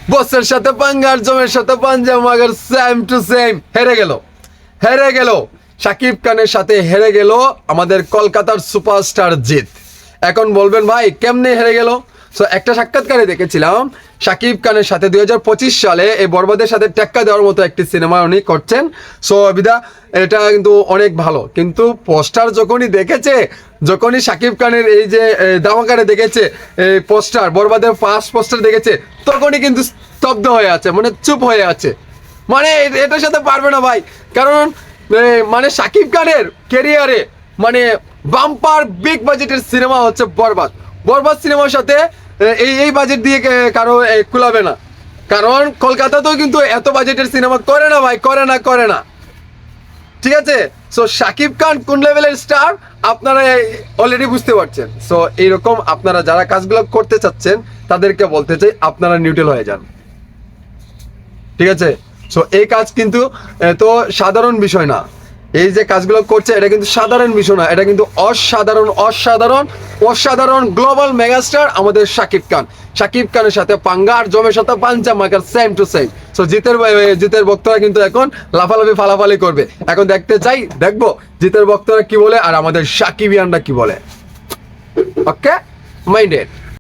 বসের সাথে পাঙ্গার জমের সাথে পাঞ্জা মাগার সেম টু সেম হেরে গেল শাকিব খানের সাথে হেরে গেল আমাদের কলকাতার সুপারস্টার জিৎ। এখন বলবেন ভাই কেমনে হেরে গেল? সো একটা সাক্ষাৎকারে দেখেছিলাম শাকিব খানের সাথে 2025 সালে এই বরবাদের সাথে টেক্কা দেওয়ার মতো একটি সিনেমা উনি করছেন। সো বিদা এটা কিন্তু অনেক ভালো, কিন্তু পোস্টার যখনই শাকিব খানের এই যে ধামাকারে দেখেছে এই পোস্টার, বরবাদের ফার্স্ট পোস্টার দেখেছে, তখনই কিন্তু স্তব্ধ হয়ে আছে, মানে চুপ হয়ে আছে। মানে এটার সাথে পারবে না ভাই, কারণ মানে শাকিব খানের কেরিয়ারে মানে বাম্পার বিগ বাজেটের সিনেমা হচ্ছে বরবাদ সিনেমার সাথে এই বাজেট দিয়ে কারো কুলাবে না, কারণ কলকাতাতেও কিন্তু এত বাজেটের সিনেমা করে না ভাই, করে না। ঠিক আছে, সো শাকিব খান কোন লেভেলের স্টার আপনারা অলরেডি বুঝতে পারছেন। সো এইরকম আপনারা যারা কাজগুলো করতে চাচ্ছেন তাদেরকে বলতে চাই আপনারা নিউট্রাল হয়ে যান। ঠিক আছে, সো এই কাজ কিন্তু তো সাধারণ বিষয় না, এই যে কাজগুলো করছে এটা কিন্তু সাধারণ বিষয় না, এটা কিন্তু অসাধারণ গ্লোবাল মেগাস্টার আমাদের শাকিব খানের সাথে পাঙ্গা আর জমের সাথে পাঞ্চা Makar same to same. So জিতের ভক্তরা কিন্তু এখন লাফালাফি ফালাফালি করবে। এখন দেখবো জিতের ভক্তরা কি বলে আর আমাদের সাকিবিয়ানরা কি বলে। ওকে, মাইন্ডেড।